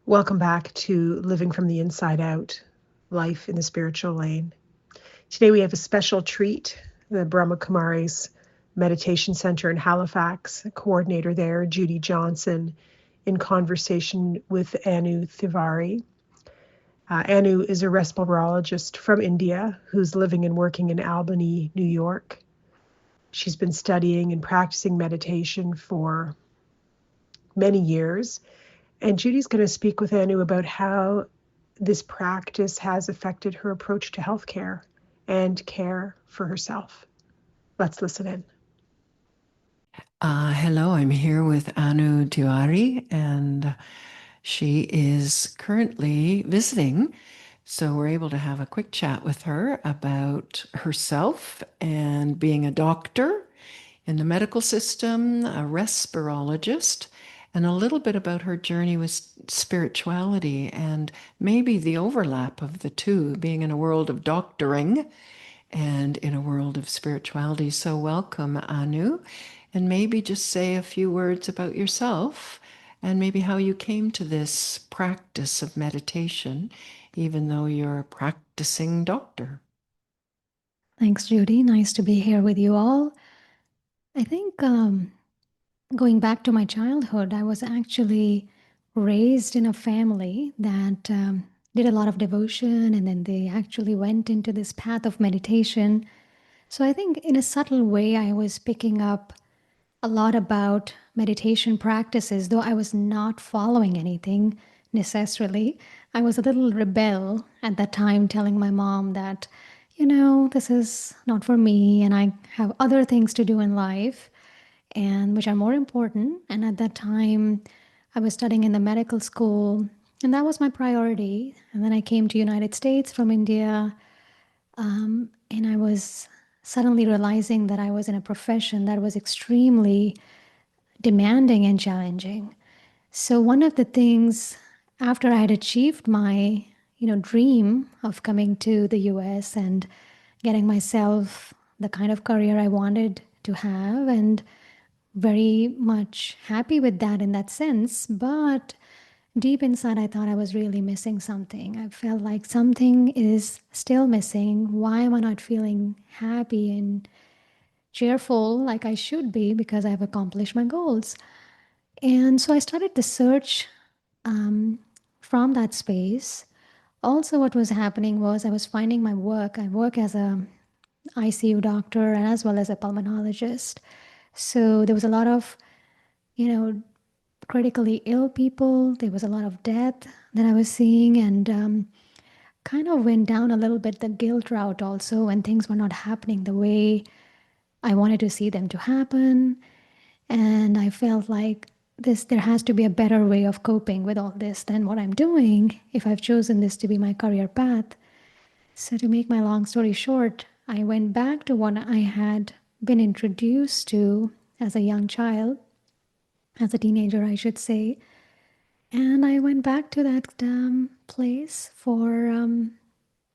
Welcome back to Living from the Inside Out, Life in the Spiritual Lane. Today we have a special treat, the Brahma Kumaris Meditation Center in Halifax, coordinator there, Judy Johnson, in conversation with Anu Tiwari. Anu is a respirologist from India who's living and working in Albany, New York. She's been studying and practicing meditation for many years. And Judy's going to speak with Anu about how this practice has affected her approach to healthcare and care for herself. Let's listen in. Hello, I'm here with Anu Tiwari, and she is currently visiting. So we're able to have a quick chat with her about herself and being a doctor in the medical system, a respirologist, and a little bit about her journey with spirituality and maybe the overlap of the two, being in a world of doctoring and in a world of spirituality. So welcome, Anu, and maybe just say a few words about yourself and maybe how you came to this practice of meditation, even though you're a practicing doctor. Thanks, Judy. Nice to be here with you all. I think going back to my childhood, I was actually raised in a family that did a lot of devotion, and then they actually went into this path of meditation. So I think in a subtle way, I was picking up a lot about meditation practices, though I was not following anything necessarily. I was a little rebel at that time, telling my mom that, this is not for me and I have other things to do in life and which are more important. And at that time, I was studying in the medical school and that was my priority. And then I came to United States from India, and I was suddenly realizing that I was in a profession that was extremely demanding and challenging. So one of the things after I had achieved my, dream of coming to the US and getting myself the kind of career I wanted to have and very much happy with that in that sense, but deep inside I thought I was really missing something. I felt like something is still missing. Why am I not feeling happy and cheerful like I should be because I've accomplished my goals? And so I started the search from that space. Also, what was happening was I was finding my work. I work as a ICU doctor and as well as a pulmonologist. So there was a lot of, you know, critically ill people. There was a lot of death that I was seeing, and kind of went down a little bit the guilt route also when things were not happening the way I wanted to see them to happen. And I felt like there has to be a better way of coping with all this than what I'm doing if I've chosen this to be my career path. So to make my long story short, I went back to what I had been introduced to as a young child, as a teenager, I should say. And I went back to that place for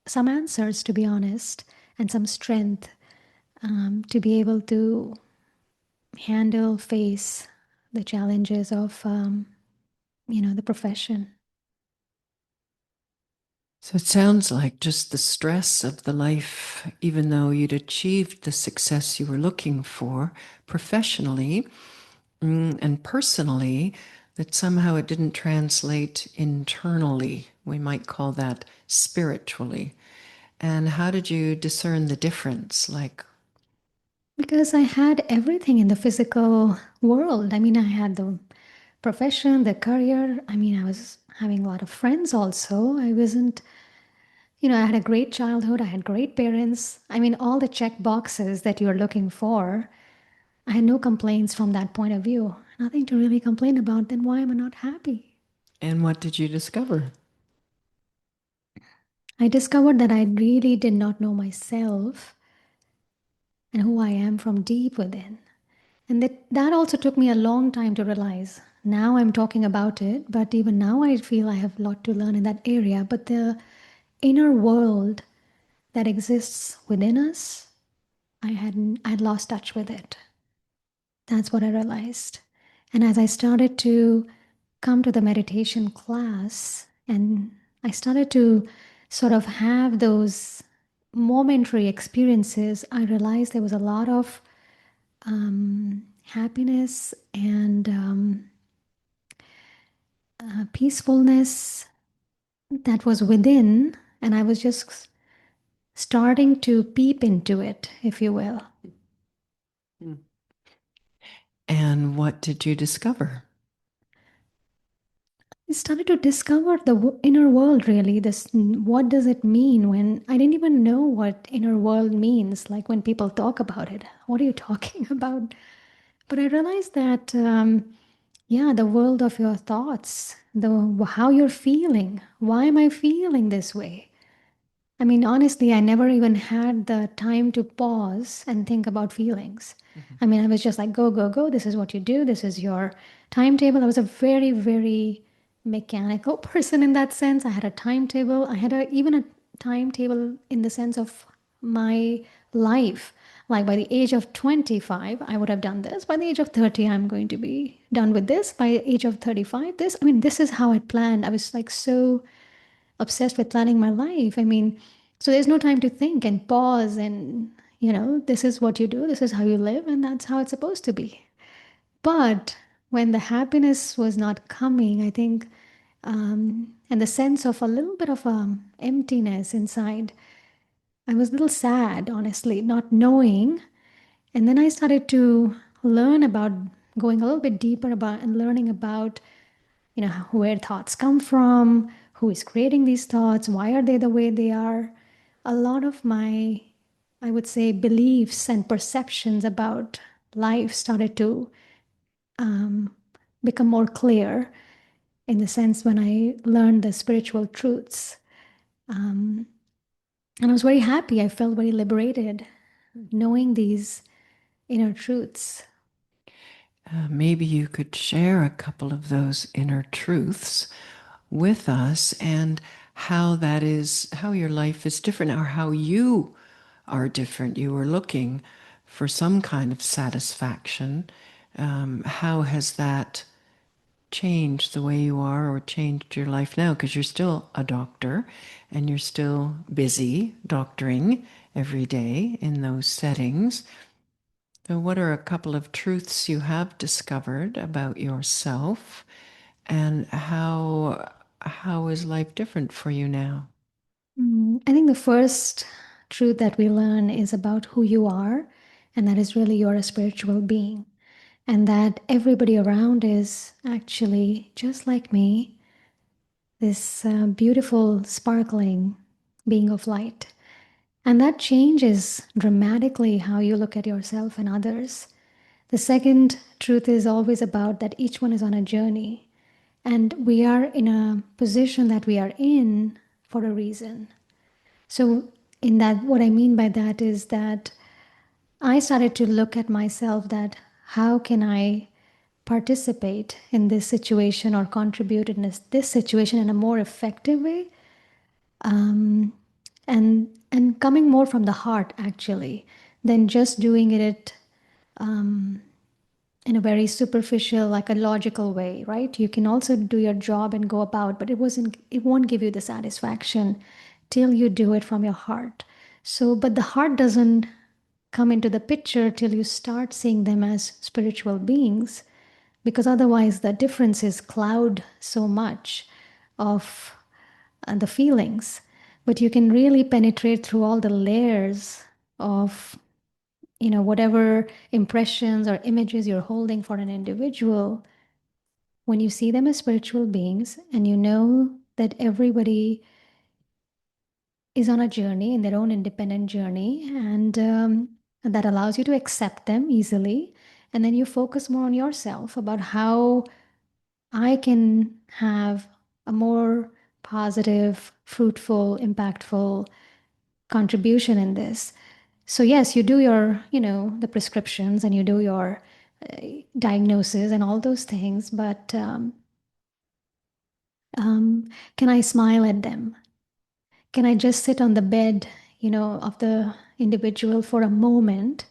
some answers, to be honest, and some strength to be able to face the challenges of, the profession. So it sounds like just the stress of the life, even though you'd achieved the success you were looking for professionally, and personally, that somehow it didn't translate internally. We might call that spiritually. And how did you discern the difference? Like, Because I had everything in the physical world. I mean, I had the profession, the career. I mean, I was having a lot of friends also. I wasn't, I had a great childhood. I had great parents. I mean, all the check boxes that you're looking for. I had no complaints from that point of view. Nothing to really complain about. Then why am I not happy? and what did you discover? I discovered that I really did not know myself and who I am from deep within. And that also took me a long time to realize. Now I'm talking about it, but even now I feel I have a lot to learn in that area. But the inner world that exists within us, I'd lost touch with it. That's what I realized. And as I started to come to the meditation class, and I started to sort of have those momentary experiences, I realized there was a lot of happiness and peacefulness that was within, and I was just starting to peep into it, if you will. And what did you discover? I started to discover the inner world, really. This, what does it mean when I didn't even know what inner world means? Like when people talk about it, what are you talking about? But I realized that, yeah, the world of your thoughts, the how you're feeling. Why am I feeling this way? I mean, honestly, I never even had the time to pause and think about feelings. I mean, I was just like, go, go, go. This is what you do. This is your timetable. I was a very, very mechanical person in that sense. I had a timetable. I had even a timetable in the sense of my life. Like by the age of 25, I would have done this. By the age of 30, I'm going to be done with this. By the age of 35, this. I mean, this is how I planned. I was like so obsessed with planning my life. I mean, so there's no time to think and pause and, this is what you do, this is how you live, and that's how it's supposed to be. But when the happiness was not coming, I think, and the sense of a little bit of emptiness inside, I was a little sad, honestly, not knowing. And then I started to learn about going a little bit deeper about and learning about where thoughts come from, who is creating these thoughts, why are they the way they are. A lot of my, I would say, beliefs and perceptions about life started to become more clear in the sense when I learned the spiritual truths. And I was very happy. I felt very liberated knowing these inner truths. Maybe you could share a couple of those inner truths with us and how that is, how your life is different or how you are different. You were looking for some kind of satisfaction. How has that changed the way you are or changed your life now? Because you're still a doctor and you're still busy doctoring every day in those settings. So, what are a couple of truths you have discovered about yourself, and how is life different for you now? I think the first truth that we learn is about who you are, and that is really you're a spiritual being, and that everybody around is actually just like me, this beautiful, sparkling being of light. And that changes dramatically how you look at yourself and others. The second truth is always about that each one is on a journey, and we are in a position that we are in for a reason. So, in that, what I mean by that is that I started to look at myself that how can I participate in this situation or contribute in this situation in a more effective way, and coming more from the heart actually than just doing it in a very superficial, like a logical way, right? You can also do your job and go about, but it won't give you the satisfaction till you do it from your heart. So, but the heart doesn't come into the picture till you start seeing them as spiritual beings, because otherwise the differences cloud so much of the feelings. But you can really penetrate through all the layers of whatever impressions or images you're holding for an individual. When you see them as spiritual beings and you know that everybody is on a journey, in their own independent journey, and that allows you to accept them easily, and then you focus more on yourself about how I can have a more positive, fruitful, impactful contribution in this. So yes, you do your, the prescriptions, and you do your diagnosis and all those things, but can I smile at them? Can I just sit on the bed, of the individual for a moment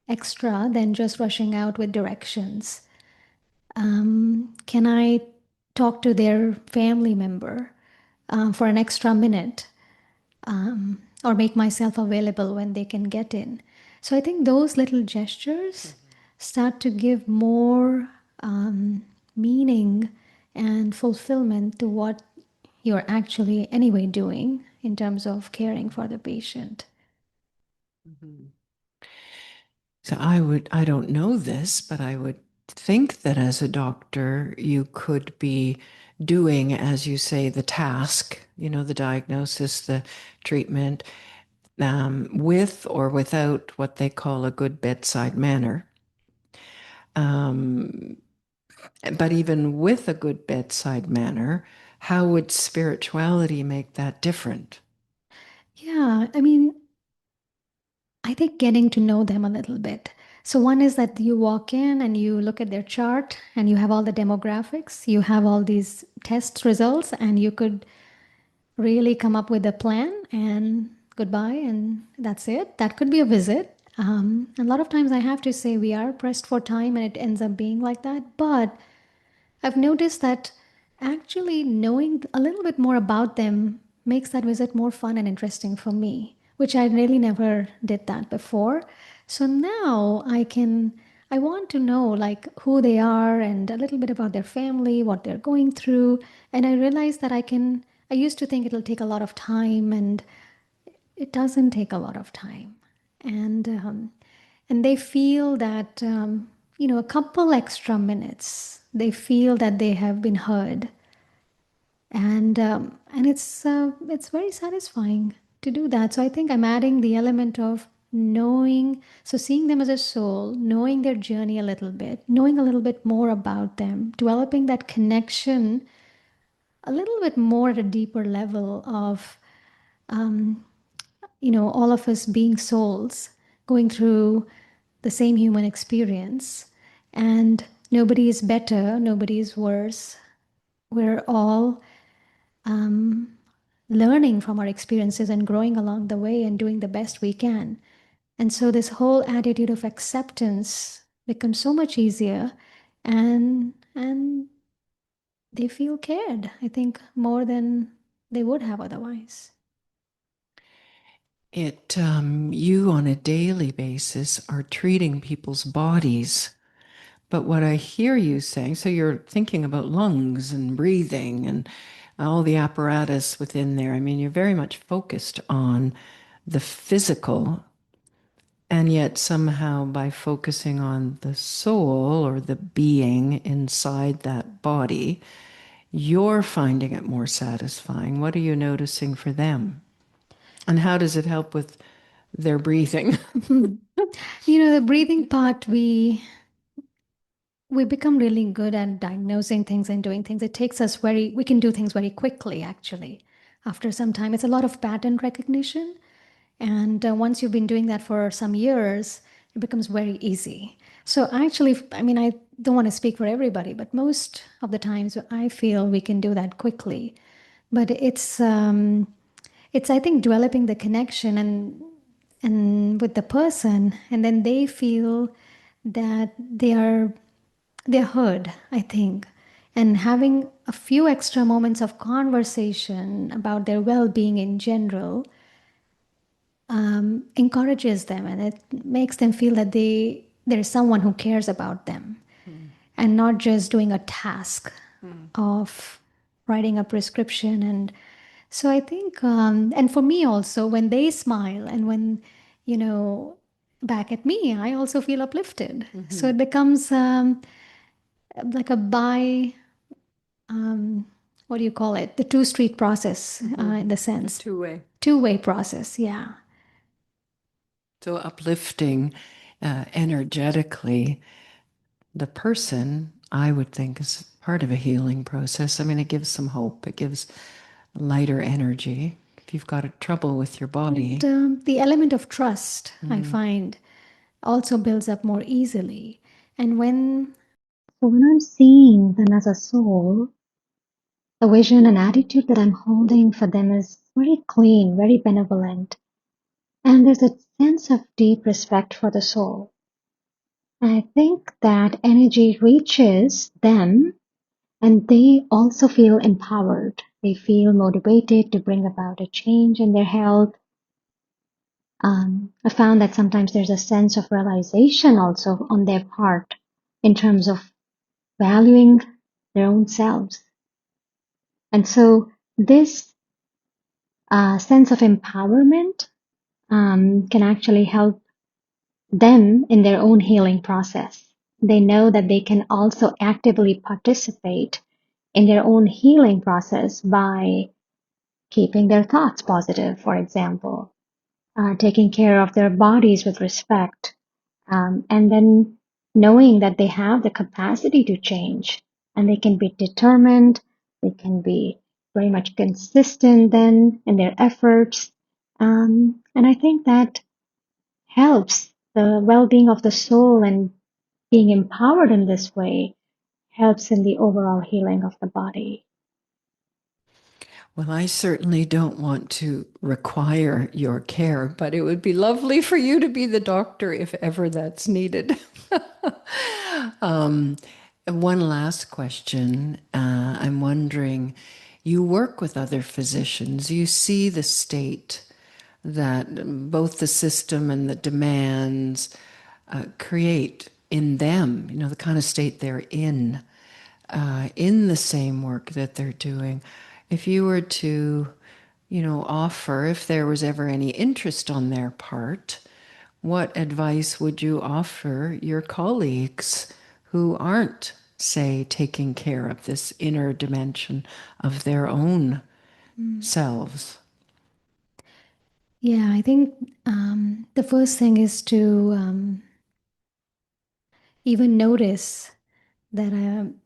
extra than just rushing out with directions? Can I talk to their family member for an extra minute, or make myself available when they can get in. So I think those little gestures start to give more meaning and fulfillment to what you're actually anyway doing in terms of caring for the patient. Mm-hmm. So I don't know this, but I would think that as a doctor, you could be doing, as you say, the task, the diagnosis, the treatment, with or without what they call a good bedside manner. But even with a good bedside manner, how would spirituality make that different? Yeah, I mean, I think getting to know them a little bit. So, one is that you walk in and you look at their chart and you have all the demographics, you have all these test results, and you could really come up with a plan and goodbye, and that's it. That could be a visit. A lot of times I have to say we are pressed for time and it ends up being like that. But I've noticed that actually knowing a little bit more about them makes that visit more fun and interesting for me, which I really never did that before. So now I want to know like who they are and a little bit about their family, what they're going through. And I realized that I used to think it'll take a lot of time, and it doesn't take a lot of time. And they feel that, a couple extra minutes, they feel that they have been heard, and it's very satisfying to do that. So I think I'm adding the element of knowing, so seeing them as a soul, knowing their journey a little bit, knowing a little bit more about them, developing that connection a little bit more at a deeper level of, all of us being souls going through the same human experience, and nobody is better, nobody is worse. We're all learning from our experiences and growing along the way and doing the best we can. And so this whole attitude of acceptance becomes so much easier, and they feel cared, I think, more than they would have otherwise. You on a daily basis are treating people's bodies. But what I hear you saying, so you're thinking about lungs and breathing and all the apparatus within there. I mean, you're very much focused on the physical, and yet somehow by focusing on the soul or the being inside that body, you're finding it more satisfying. What are you noticing for them? And how does it help with their breathing? The breathing part, we become really good at diagnosing things and doing things. It takes us we can do things very quickly, actually. After some time, it's a lot of pattern recognition. And once you've been doing that for some years, it becomes very easy. So actually, I mean, I don't want to speak for everybody, but most of the times I feel we can do that quickly. But it's I think developing the connection and with the person, and then they feel that they're heard, I think, and having a few extra moments of conversation about their well-being in general encourages them, and it makes them feel that there's someone who cares about them, and not just doing a task of writing a prescription. And so I think, and for me also, when they smile and when, back at me, I also feel uplifted. So it becomes like a what do you call it? The two street process, in the sense. Two-way. Two-way process, yeah. So uplifting energetically the person, I would think, is part of a healing process. I mean, it gives some hope. It gives lighter energy. If you've got a trouble with your body. And, the element of trust, I find, also builds up more easily. And so when I'm seeing them as a soul, the vision and attitude that I'm holding for them is very clean, very benevolent. And there's a sense of deep respect for the soul. I think that energy reaches them And they also feel empowered. They feel motivated to bring about a change in their health. I found that sometimes there's a sense of realization also on their part in terms of valuing their own selves. And so this sense of empowerment can actually help them in their own healing process. They know that they can also actively participate in their own healing process by keeping their thoughts positive, for example, taking care of their bodies with respect, and then knowing that they have the capacity to change and they can be determined, they can be very much consistent then in their efforts. And I think that helps the well-being of the soul, and being empowered in this way helps in the overall healing of the body. Well, I certainly don't want to require your care, but it would be lovely for you to be the doctor if ever that's needed. One last question. I'm wondering, you work with other physicians, you see the state that both the system and the demands create in them, the kind of state they're in the same work that they're doing. If you were to, offer, if there was ever any interest on their part, what advice would you offer your colleagues who aren't, say, taking care of this inner dimension of their own selves? Yeah, I think the first thing is to even notice that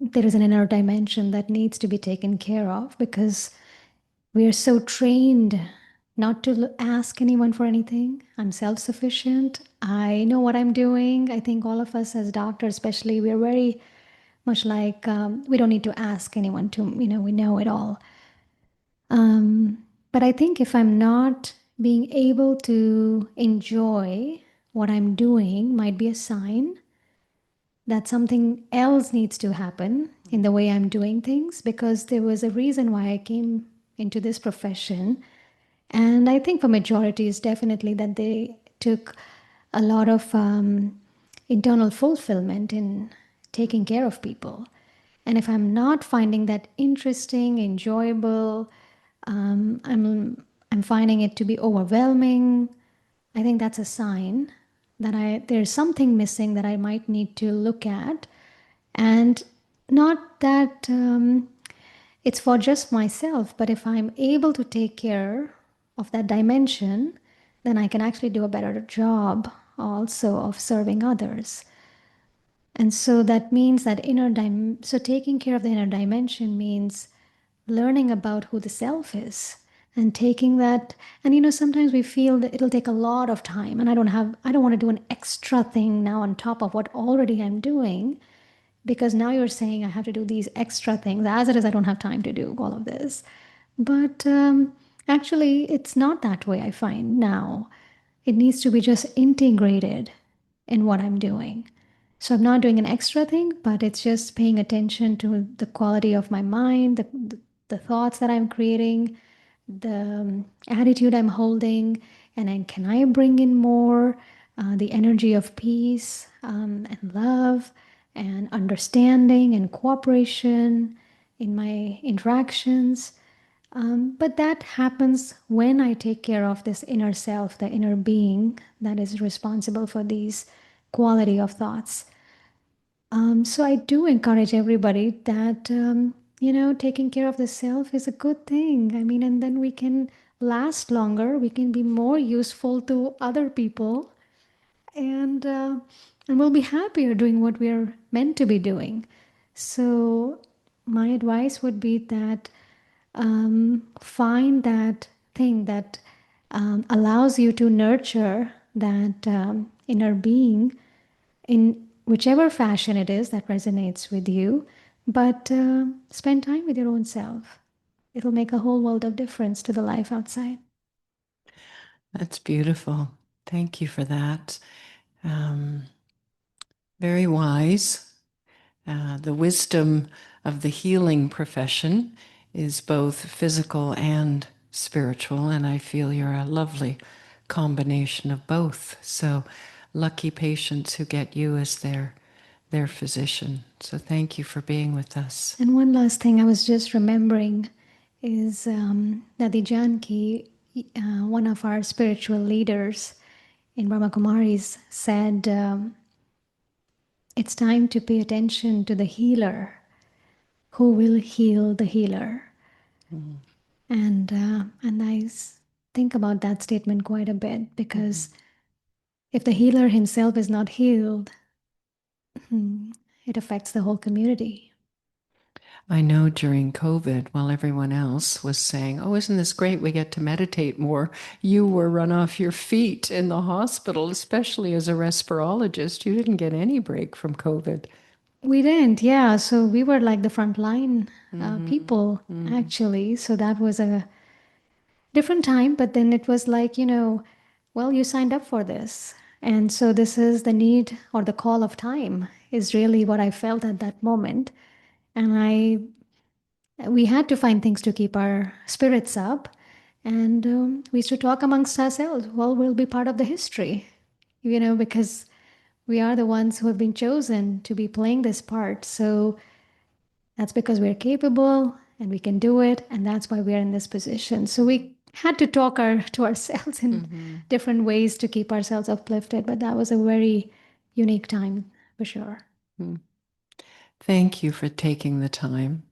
there is an inner dimension that needs to be taken care of, because we are so trained not to ask anyone for anything. I'm self sufficient. I know what I'm doing. I think all of us as doctors, especially, we are very much like we don't need to ask anyone to, we know it all. But I think if I'm not being able to enjoy what I'm doing, might be a sign that something else needs to happen in the way I'm doing things, because there was a reason why I came into this profession. And I think for majority is definitely that they took a lot of internal fulfillment in taking care of people. And if I'm not finding that interesting, enjoyable, I'm finding it to be overwhelming, I think that's a sign that there's something missing that I might need to look at. And not that it's for just myself, but if I'm able to take care of that dimension, then I can actually do a better job also of serving others. And so that means that so taking care of the inner dimension means learning about who the self is and taking that. And sometimes we feel that it'll take a lot of time, and I don't want to do an extra thing now on top of what already I'm doing, because now you're saying I have to do these extra things. As it is, I don't have time to do all of this. But actually, it's not that way, I find now. It needs to be just integrated in what I'm doing. So I'm not doing an extra thing, but it's just paying attention to the quality of my mind, the thoughts that I'm creating, the attitude I'm holding, and then can I bring in more the energy of peace and love and understanding and cooperation in my interactions. But that happens when I take care of this inner self, the inner being that is responsible for these quality of thoughts. So I do encourage everybody that, taking care of the self is a good thing. I mean, and then we can last longer, we can be more useful to other people, and we'll be happier doing what we are meant to be doing. So my advice would be that find that thing that allows you to nurture that inner being in whichever fashion it is that resonates with you, but spend time with your own self. It'll make a whole world of difference to the life outside. That's beautiful. Thank you for that. Um, Very wise. The wisdom of the healing profession is both physical and spiritual, and I feel you're a lovely combination of both. So lucky patients who get you as their physician. So thank you for being with us. And one last thing I was just remembering is that the Janki, one of our spiritual leaders in Brahma Kumaris, said, it's time to pay attention to the healer who will heal the healer. Mm. And I think about that statement quite a bit, because if the healer himself is not healed, it affects the whole community. I know during COVID, while everyone else was saying, oh, isn't this great? We get to meditate more. You were run off your feet in the hospital, especially as a respirologist. You didn't get any break from COVID. We didn't, yeah. So we were like the frontline people, actually. So that was a different time. But then it was like, well, you signed up for this. And so this is the need or the call of time is really what I felt at that moment. And we had to find things to keep our spirits up. And we used to talk amongst ourselves. Well, we'll be part of the history, because we are the ones who have been chosen to be playing this part. So that's because we're capable and we can do it. And that's why we're in this position. So we had to talk to ourselves in different ways to keep ourselves uplifted. But that was a very unique time for sure. Thank you for taking the time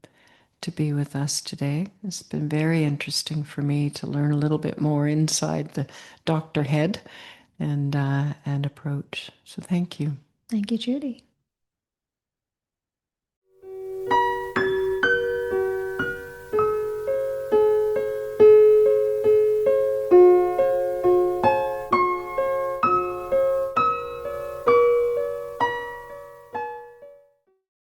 to be with us today. It's been very interesting for me to learn a little bit more inside the doctor head and approach. So thank you. Thank you, Judy.